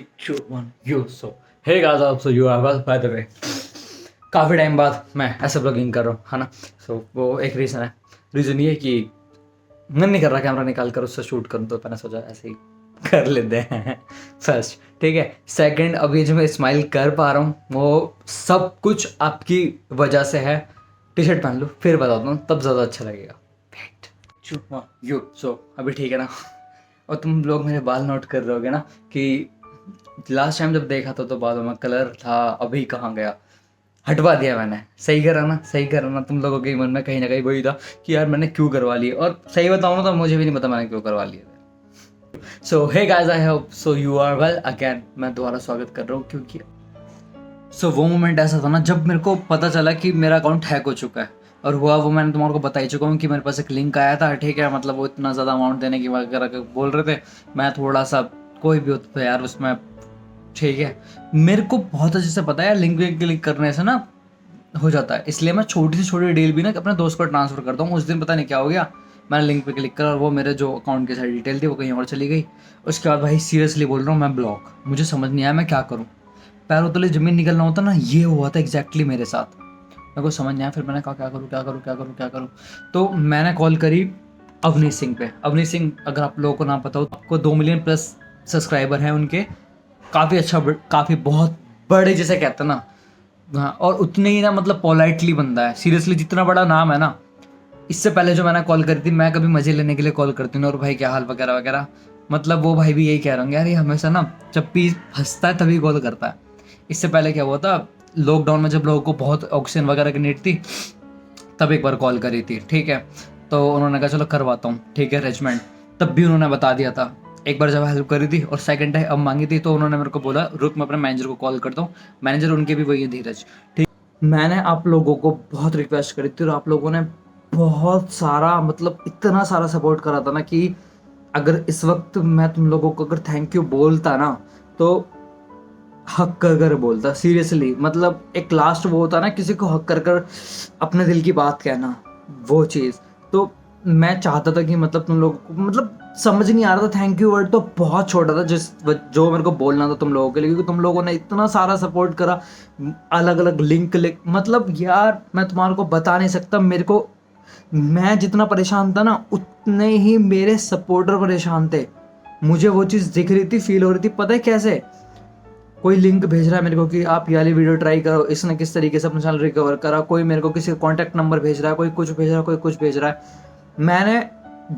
2, 1 you so hey guys आप so you are well by the way काफ़ी time बाद मैं ऐसे ब्लॉगिंग कर रहा हूँ है ना। वो एक रीज़न ये है कि मन नहीं कर रहा कैमरा निकाल कर उससे शूट करूँ, तो मैंने सोचा ऐसे ही कर लेते हैं। फर्स्ट ठीक है, सेकंड अभी जो मैं स्माइल कर पा रहा हूँ वो सब कुछ आपकी वजह से है। टी शर्ट पहन लो फिर बताता हूँ, तब ज़्यादा अच्छा लगेगा। यू सो अभी ठीक है ना। और तुम लोग मेरे बाल नोट कर रहे होगे ना कि लास्ट टाइम जब देखा था तो बालों में कलर था, अभी कहाँ गया। हटवा दिया मैंने, सही करा ना, सही करा ना। तुम लोगों के मन में कहीं ना कहीं वही था कि यार मैंने क्यों करवा लिए, और सही बताऊँ ना तो मुझे भी नहीं पता मैंने क्यों करवा लिए थे। So hey guys I hope so you are well again. मैं दोबारा स्वागत कर रहा हूँ क्योंकि वो मोमेंट ऐसा था ना जब मेरे को पता चला कि मेरा अकाउंट हैक हो चुका है। और हुआ वो मैंने तुम्हारे को बता ही चुका हूँ कि मेरे पास एक लिंक आया था, ठीक है। मतलब वो इतना ज़्यादा अमाउंट देने की वगैरह बोल रहे थे। मैं थोड़ा सा कोई भी होता था यार उसमें, ठीक है। मेरे को बहुत अच्छे से पता है लिंक पे क्लिक करने से ना हो जाता है, इसलिए मैं छोटी से छोटी डील भी ना अपने दोस्त को ट्रांसफ़र करता हूँ। उस दिन पता नहीं क्या हो गया, मैंने लिंक पे क्लिक करा और वो मेरे जो अकाउंट की सारी डिटेल थी वो कहीं और चली गई। उसके बाद भाई सीरियसली बोल रहा हूँ मैं ब्लॉक, मुझे समझ नहीं आया मैं क्या करूँ। पैरों तले ज़मीन निकलना होता ना, ये हुआ था एग्जैक्टली मेरे साथ। मेरे को समझ नहीं आया, फिर मैंने कहा क्या करूँ क्या करूँ क्या करूँ क्या करूँ। तो मैंने कॉल करी अवनीश सिंह पे। अवनीश सिंह अगर आप लोगों को ना पता हो, आपको 2 मिलियन प्लस सब्सक्राइबर हैं उनके। काफ़ी अच्छा, काफ़ी बहुत बड़े जिसे कहते हैं ना। हाँ, और उतने ही ना मतलब पोलाइटली बंदा है, सीरियसली जितना बड़ा नाम है ना। इससे पहले जो मैंने कॉल करी थी, मैं कभी मज़े लेने के लिए कॉल करती हूँ और भाई क्या हाल वगैरह वगैरह, मतलब वो भाई भी यही कह रहे होंगे यार ये हमेशा ना जब भी फंसता है तभी कॉल करता है। इससे पहले क्या हुआ था, लॉकडाउन में जब लोगों को बहुत ऑक्सीजन वगैरह की नीड थी, तब एक बार कॉल करी थी, ठीक है। तो उन्होंने कहा चलो करवाता हूँ, ठीक है अरेंजमेंट। तब भी उन्होंने बता दिया था एक बार जब हेल्प करी थी, और सेकंड टाइम अब मांगी थी तो उन्होंने मेरे को बोला रुक मैं अपने मैनेजर को कॉल करता हूँ। मैनेजर उनके भी वही है, धीरज, ठीक। मैंने आप लोगों को बहुत रिक्वेस्ट करी थी और आप लोगों ने बहुत सारा मतलब इतना सारा सपोर्ट करा था ना कि अगर इस वक्त मैं तुम लोगों को अगर थैंक यू बोलता ना तो हक कर कर बोलता, सीरियसली। मतलब एक लास्ट वो होता ना किसी को हक कर कर अपने दिल की बात कहना, वो चीज़। तो मैं चाहता था कि मतलब तुम लोगों को मतलब समझ नहीं आ रहा था, थैंक यू वर्ड तो बहुत छोटा था जो मेरे को बोलना था तुम लोगों के लिए, क्योंकि तुम लोगों ने इतना सारा सपोर्ट करा। अलग अलग लिंक मतलब यार मैं तुम्हारे को बता नहीं सकता। मेरे को, मैं जितना परेशान था ना उतने ही मेरे सपोर्टर परेशान थे। मुझे वो चीज़ दिख रही थी, फील हो रही थी। पता है कैसे, कोई लिंक भेज रहा है मेरे को कि आप ये वाली वीडियो ट्राई करो, इसने किस तरीके से अपना चैनल रिकवर करा। कोई मेरे को किसी का कॉन्टैक्ट नंबर भेज रहा है, कोई कुछ भेज रहा है, कोई कुछ भेज रहा है। मैंने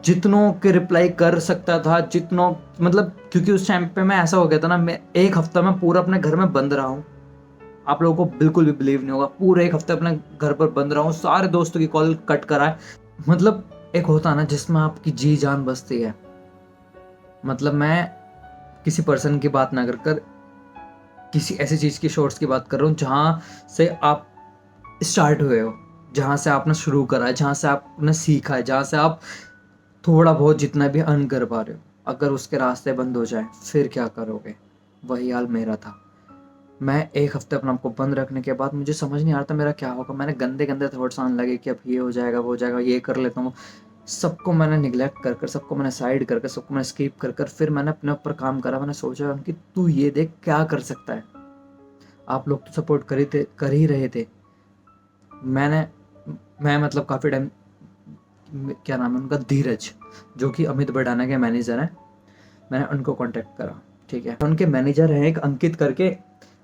जितनों के रिप्लाई कर सकता था, जितनों मतलब, क्योंकि उस टाइम पे मैं ऐसा हो गया था ना, मैं एक हफ्ता में पूरा अपने घर में बंद रहा हूँ। आप लोगों को बिल्कुल भी बिलीव नहीं होगा, पूरे एक हफ्ते अपने घर पर बंद रहा हूँ, सारे दोस्तों की कॉल कट करा है। मतलब एक होता है ना जिसमें आपकी जी जान बसती है। मतलब मैं किसी पर्सन की बात ना कर कर किसी ऐसी चीज़ की शॉर्ट्स की बात कर रहा हूँ जहाँ से आप स्टार्ट हुए हो, जहाँ से आपने शुरू करा है, जहाँ से आपने सीखा है, जहाँ से आप थोड़ा बहुत जितना भी अर्न कर पा रहे हो, अगर उसके रास्ते बंद हो जाए फिर क्या करोगे। वही हाल मेरा था। मैं एक हफ्ते अपने आपको बंद रखने के बाद मुझे समझ नहीं आ रहा था मेरा क्या होगा। मैंने गंदे गंदे थॉट्स आने लगे कि अब ये हो जाएगा वो हो जाएगा, ये कर लेता हूँ। सबको मैंने निगलेक्ट कर कर, सबको मैंने साइड कर कर, सबको मैंने स्किप कर कर, फिर मैंने अपने ऊपर काम करा। मैंने सोचा कि तू ये देख क्या कर सकता है। आप लोग तो सपोर्ट कर ही रहे थे। मैंने मैं मतलब काफ़ी टाइम, क्या नाम है उनका, धीरज, जो कि अमित बड़ाना के मैनेजर हैं, मैंने उनको कांटेक्ट करा, ठीक है। उनके मैनेजर हैं एक अंकित करके,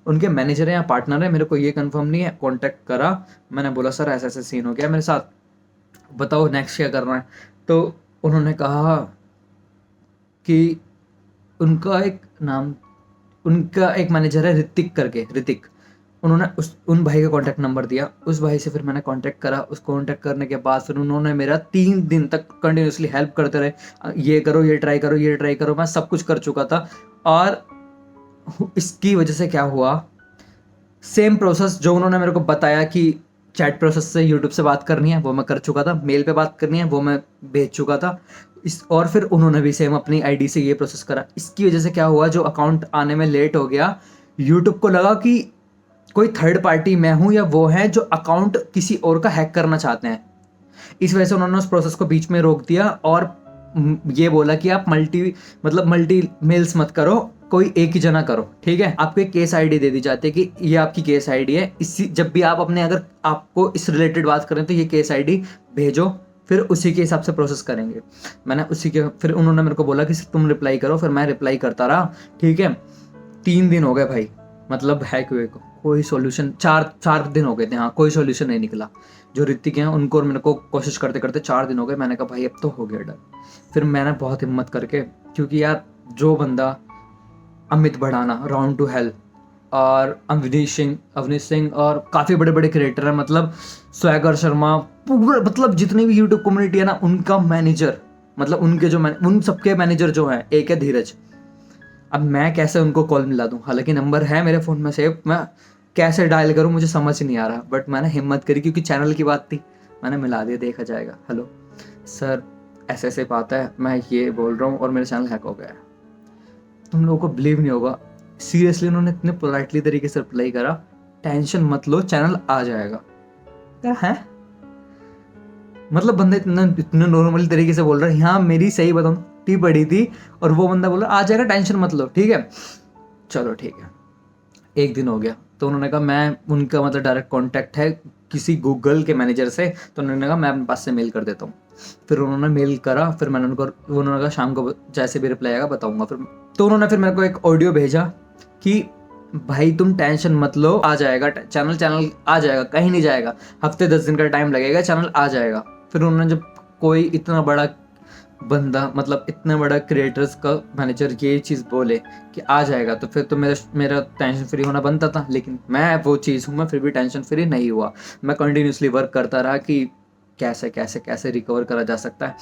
उनके मैनेजर हैं या पार्टनर है, मेरे को ये कंफर्म नहीं है। कांटेक्ट करा, मैंने बोला सर ऐसा ऐसा सीन हो गया मेरे साथ, बताओ नेक्स्ट क्या करना है। तो उन्होंने कहा कि उनका एक नाम, उनका एक मैनेजर है ऋतिक करके, ऋतिक। उन्होंने उन भाई का कॉन्टैक्ट नंबर दिया, उस भाई से फिर मैंने कॉन्टैक्ट करा। उस कॉन्टैक्ट करने के बाद फिर उन्होंने मेरा 3 दिन तक कंटिन्यूसली हेल्प करते रहे, ये करो ये ट्राई करो ये ट्राई करो। मैं सब कुछ कर चुका था। और इसकी वजह से क्या हुआ, सेम प्रोसेस जो उन्होंने मेरे को बताया कि चैट प्रोसेस से यूट्यूब से बात करनी है वो मैं कर चुका था, मेल पे बात करनी है वो मैं भेज चुका था। और फिर उन्होंने भी सेम अपनी आईडी से ये प्रोसेस करा। इसकी वजह से क्या हुआ, जो अकाउंट आने में लेट हो गया, यूट्यूब को लगा कि कोई थर्ड पार्टी मैं हूं या वो है जो अकाउंट किसी और का हैक करना चाहते हैं। इस वजह से उन्होंने उस प्रोसेस को बीच में रोक दिया और ये बोला कि आप मल्टी मेल्स मत करो, कोई एक ही जना करो, ठीक है। आपको एक केस आईडी दे दी जाती है कि ये आपकी केस आईडी है, इसी जब भी आप अपने अगर आपको इस रिलेटेड बात करें तो ये केस आईडी भेजो, फिर उसी के हिसाब से प्रोसेस करेंगे। मैंने फिर उन्होंने मेरे को बोला कि तुम रिप्लाई करो, फिर मैं रिप्लाई करता रहा, ठीक है। 3 दिन हो गए भाई, मतलब हैक हुए को कोई सॉल्यूशन, 4 दिन हो गए थे, हाँ, कोई सॉल्यूशन नहीं निकला। जो ऋतिक हैं उनको और मेरे को कोशिश करते करते 4 दिन हो गए। मैंने कहा भाई अब तो हो गया डर। फिर मैंने बहुत हिम्मत करके, क्योंकि यार जो बंदा Amit Bhadana, round to hell, और अवनीश सिंह और काफ़ी बड़े बड़े क्रिएटर हैं, मतलब स्वैगर शर्मा, पूरा मतलब जितनी भी यूट्यूब कम्युनिटी है ना, उनका मैनेजर, मतलब उनके जो उन सबके मैनेजर जो हैं, एक है धीरज। अब मैं कैसे उनको कॉल मिला दूं, हालांकि नंबर है मेरे फ़ोन में सेव, मैं कैसे डायल करूं मुझे समझ नहीं आ रहा, बट मैंने हिम्मत करी क्योंकि चैनल की बात थी, मैंने मिला दिया, देखा जाएगा। हेलो सर, ऐसे ऐसे बात है, मैं ये बोल रहा हूँ और मेरा चैनल हैक हो गया है। तुम लोगों को बिलीव नहीं होगा, सीरियसली उन्होंने इतने पोलाइटली तरीके से रिप्लाई करा, टेंशन मत लो चैनल आ जाएगा। क्या है, मतलब बंदा इतने नॉर्मली तरीके से बोल रहा है, यहाँ मेरी सही बताऊँ टी पड़ी थी और वो बंदा बोल रहा आ जाएगा, टेंशन मत लो, ठीक है। चलो ठीक है, 1 दिन हो गया, तो उन्होंने कहा मैं उनका मतलब डायरेक्ट कांटेक्ट है किसी गूगल के मैनेजर से, तो उन्होंने कहा मैं अपने पास से मेल कर देता हूँ। फिर उन्होंने मेल करा, फिर मैंने उन्होंने कहा शाम को जैसे भी रिप्लाई आएगा बताऊँगा। तो उन्होंने फिर मेरे को एक ऑडियो भेजा कि भाई तुम टेंशन मत लो, आ जाएगा चैनल आ जाएगा, कहीं नहीं जाएगा, हफ्ते 10 दिन का टाइम लगेगा, चैनल आ जाएगा। फिर उन्होंने जब कोई इतना बड़ा बंदा, मतलब इतना बड़ा क्रिएटर्स का मैनेजर ये चीज़ बोले कि आ जाएगा, तो फिर तो मेरा टेंशन फ्री होना बनता था। लेकिन मैं वो चीज़ हूँ, मैं फिर भी टेंशन फ्री नहीं हुआ। मैं कंटिन्यूसली वर्क करता रहा कि कैसे कैसे कैसे रिकवर करा जा सकता है।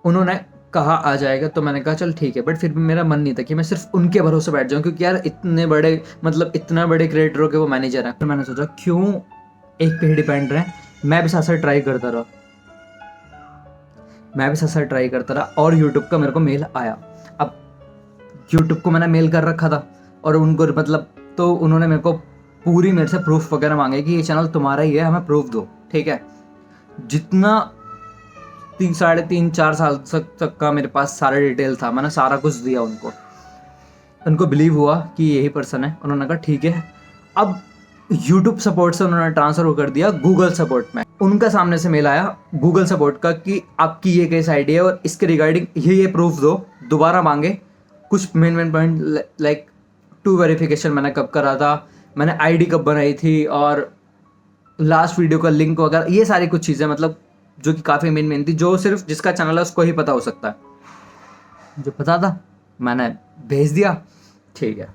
उन्होंने कहा आ जाएगा, तो मैंने कहा चल ठीक है, बट फिर भी मेरा मन नहीं था कि मैं सिर्फ उनके भरोसे बैठ जाऊँ, क्योंकि यार इतना बड़े क्रिएटरों के वो मैनेजर हैं। फिर मैंने सोचा क्यों एक पे ही डिपेंड रहे, मैं भी साथ साथ ट्राई करता रहा, और यूट्यूब का मेरे को मेल आया। अब यूट्यूब को मैंने मेल कर रखा था और उनको मतलब, तो उन्होंने मेरे को पूरी मेरे से प्रूफ वगैरह मांगे कि ये चैनल तुम्हारा ही है, हमें प्रूफ दो, ठीक है। जितना 3-4 साल तक का मेरे पास सारा डिटेल था, मैंने सारा कुछ दिया उनको बिलीव हुआ कि यही पर्सन है। उन्होंने कहा ठीक है। अब यूट्यूब सपोर्ट से उन्होंने ट्रांसफ़र कर दिया गूगल सपोर्ट में। उनका सामने से मेल आया गूगल सपोर्ट का कि आपकी ये केस आईडी है और इसके रिगार्डिंग ये प्रूफ दो। दोबारा मांगे कुछ मेन पॉइंट, लाइक 2 वेरिफिकेशन मैंने कब करा था, मैंने आईडी कब बनाई थी, और लास्ट वीडियो का लिंक वगैरह, ये सारी कुछ चीज़ें, मतलब जो कि काफ़ी मेन थी, जो सिर्फ जिसका चैनल है उसको ही पता हो सकता है। जो पता था मैंने भेज दिया, ठीक है।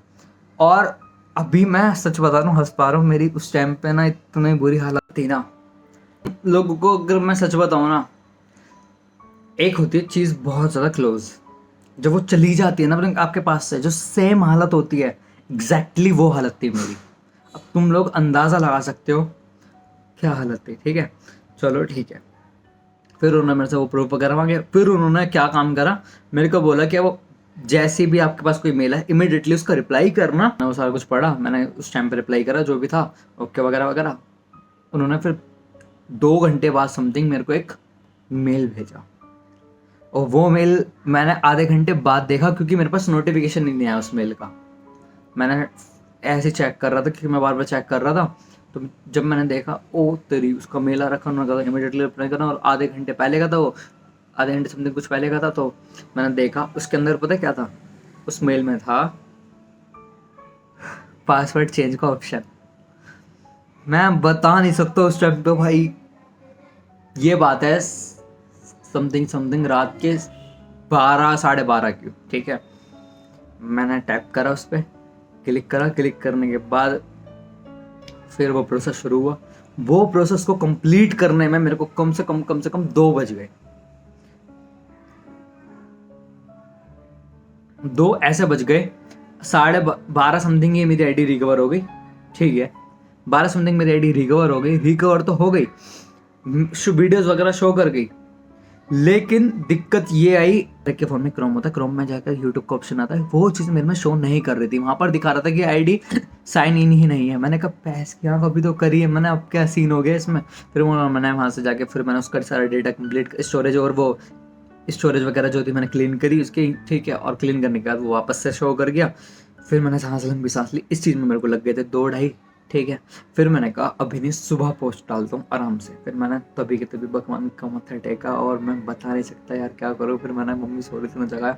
और अभी मैं सच बता रहा हूँ, हंस पा रहा हूँ, मेरी उस टाइम पे ना इतनी बुरी हालत थी ना, लोगों को अगर मैं सच बताऊँ ना, एक होती है चीज़ बहुत ज़्यादा क्लोज, जब वो चली जाती है ना आपके पास से, जो सेम हालत होती है, एग्जैक्टली वो हालत थी मेरी। अब तुम लोग अंदाज़ा लगा सकते हो क्या हालत थी, ठीक है। चलो ठीक है, फिर उन्होंने मेरे से वो प्रूफ वगैरह मांगे। फिर उन्होंने क्या काम करा, मेरे को बोला कि वो जैसे भी आपके पास कोई मेल है इमीडिएटली उसका रिप्लाई करना। मैं वो सारा कुछ पढ़ा, मैंने उस टाइम पे रिप्लाई करा जो भी था, ओके वगैरह वगैरह। उन्होंने फिर 2 घंटे बाद समथिंग मेरे को एक मेल भेजा, और वो मेल मैंने आधे घंटे बाद देखा, क्योंकि मेरे पास नोटिफिकेशन नहीं आया उस मेल का। मैंने ऐसे चेक कर रहा था, क्योंकि मैं बार बार चेक कर रहा था, तो जब मैंने देखा ओ तेरी, उसका मेल आ रखा, उन्होंने कहा इमीडिएटली रिप्लाई करना, और आधे घंटे पहले का था वो, आधे घंटे समथिंग कुछ पहले का था। तो मैंने देखा उसके अंदर पता क्या था, उस मेल में था पासवर्ड चेंज का ऑप्शन। मैं बता नहीं सकता उस टाइम पे भाई, ये बात है समथिंग रात के 12-12:30 की, ठीक है। मैंने टैप करा उस पर, क्लिक करने के बाद फिर वो प्रोसेस शुरू हुआ। वो प्रोसेस को कंप्लीट करने में मेरे को कम से कम 2 बज गए। 2 ऐसे बज गए, 12:30 समथिंग ये मेरी आईडी रिकवर हो गई, ठीक है। 12 समथिंग मेरी आईडी रिकवर तो हो गई, वीडियोस वगैरह शो कर गई। लेकिन दिक्कत ये आई के फ़ोन में क्रोम होता है, क्रोम में जाकर यूट्यूब का ऑप्शन आता है, वो चीज़ मेरे में शो नहीं कर रही थी। वहाँ पर दिखा रहा था कि आईडी साइन इन ही नहीं है। मैंने कहा पैस की आँख अभी तो करी है मैंने, अब क्या सीन हो गया इसमें। फिर मैंने वहाँ से जाके फिर मैंने उसका सारा डेटा कंप्लीट, स्टोरेज और वो स्टोरेज वगैरह जो थी मैंने क्लीन करी उसकी, ठीक है, और क्लीन करने के बाद वो वापस से शो कर गया। फिर मैंने सांस लंबी सांस ली, इस चीज़ में मेरे को लग गए थे 2-2.5, ठीक है। फिर मैंने कहा अभी नहीं, सुबह पोस्ट डालता हूँ आराम से। फिर मैंने तभी के तभी भगवान का मत्था टेका और मैं बता नहीं सकता यार क्या करूँ। फिर मैंने मम्मी सो रही थी, जगाया,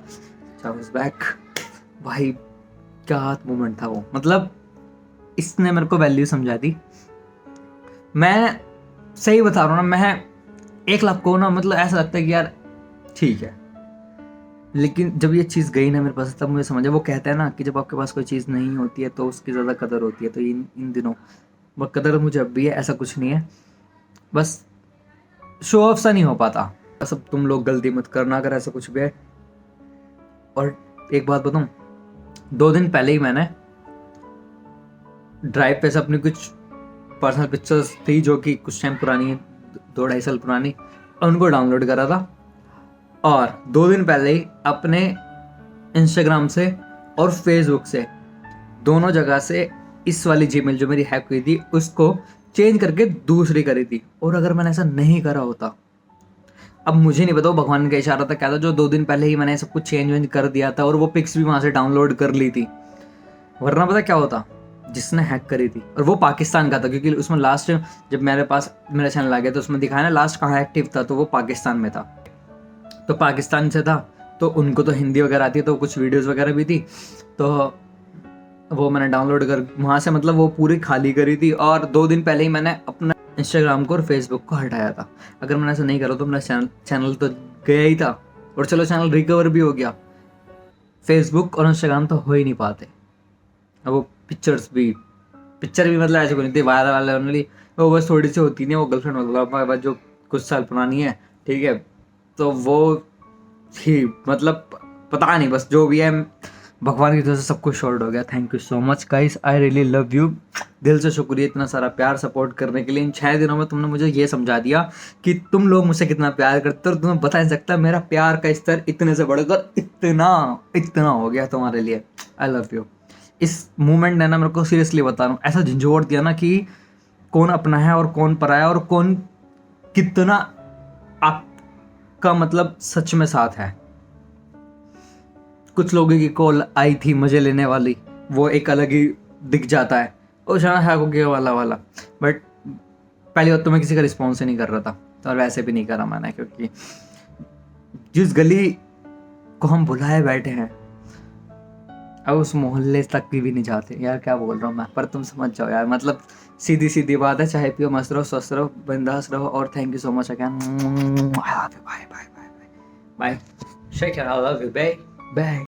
बैक। भाई क्या मोमेंट था वो, मतलब इसने मेरे को वैल्यू समझा दी। मैं सही बता रहा हूँ ना, मैं 1 लाख को ना, मतलब ऐसा लगता है कि यार ठीक है, लेकिन जब ये चीज़ गई ना मेरे पास तब मुझे समझा। वो कहते हैं ना कि जब आपके पास कोई चीज़ नहीं होती है तो उसकी ज़्यादा कदर होती है। तो इन दिनों वो कदर मुझे अब भी है, ऐसा कुछ नहीं है, बस शो ऑफ सा नहीं हो पाता। सब तुम लोग गलती मत करना अगर ऐसा कुछ भी है। और एक बात बताऊँ, 2 दिन पहले ही मैंने ड्राइव पे से अपनी कुछ पर्सनल पिक्चर्स थी जो कि कुछ टाइम पुरानी है, 2-2.5 साल पुरानी, उनको डाउनलोड करा था। और 2 दिन पहले ही अपने इंस्टाग्राम से और फेसबुक से, दोनों जगह से इस वाली जीमेल जो मेरी हैक हुई थी उसको चेंज करके दूसरी करी थी। और अगर मैंने ऐसा नहीं करा होता, अब मुझे नहीं पता वो भगवान का इशारा था क्या था, जो 2 दिन पहले ही मैंने सब कुछ चेंज कर दिया था और वो पिक्स भी वहाँ से डाउनलोड कर ली थी। वरना पता क्या होता, जिसने हैक करी थी, और वो पाकिस्तान का था, क्योंकि उसमें लास्ट जब मेरे पास मेरा चैनल आ गया तो उसमें दिखाया ना लास्ट कहाँ एक्टिव था, तो वो पाकिस्तान में था। तो पाकिस्तान से था तो उनको तो हिंदी वगैरह आती है, तो कुछ वीडियोस वगैरह भी थी, तो वो मैंने डाउनलोड कर वहाँ से, मतलब वो पूरी खाली करी थी। और 2 दिन पहले ही मैंने अपना इंस्टाग्राम को और फेसबुक को हटाया था। अगर मैंने ऐसा नहीं करा तो मेरा चैनल तो गया ही था, और चलो चैनल रिकवर भी हो गया। फेसबुक और इंस्टाग्राम तो हो ही नहीं पाते। अब वो पिक्चर भी मतलब ऐसे कोई नहीं थी वायरल वाले ओनली, वो बस थोड़ी सी होती नहीं, वो गर्लफ्रेंड मतलब जो कुछ साल पुरानी है, ठीक है, तो वो थी, मतलब पता नहीं, बस जो भी है भगवान की तरफ से सब कुछ शॉर्ट हो गया। Thank you so much guys, I really love you. दिल से शुक्रिया इतना सारा प्यार सपोर्ट करने के लिए। इन 6 दिनों में तुमने मुझे ये समझा दिया कि तुम लोग मुझसे कितना प्यार करते हो, और तुम्हें बता नहीं सकता मेरा प्यार का स्तर इतने से बढ़कर इतना हो गया तुम्हारे लिए। आई लव यू। इस मूवमेंट ने ना मेरे को सीरियसली बता रहा हूँ ऐसा झंझोड़ दिया ना कि कौन अपना है और कौन पराया, और कौन कितना आपका मतलब सच में साथ है। कुछ लोगों की कॉल आई थी मजे लेने वाली, वो एक अलग ही दिख जाता है, वो शायद है को गया वाला। बट पहली बात तो मैं किसी का रिस्पॉन्स ही नहीं कर रहा था, और वैसे भी नहीं करा मैंने, क्योंकि जिस गली को हम बुलाए बैठे हैं अब उस मोहल्ले तक की भी नहीं जाते। यार क्या बोल रहा हूँ मैं, पर तुम समझ जाओ यार, मतलब सीधी सीधी बात है। चाहे पियो, मस्त रहो, स्वस्थ रहो, बिंदास रहो, और thank you so much again. Bye bye bye bye bye. Shake, I love you, bye bye.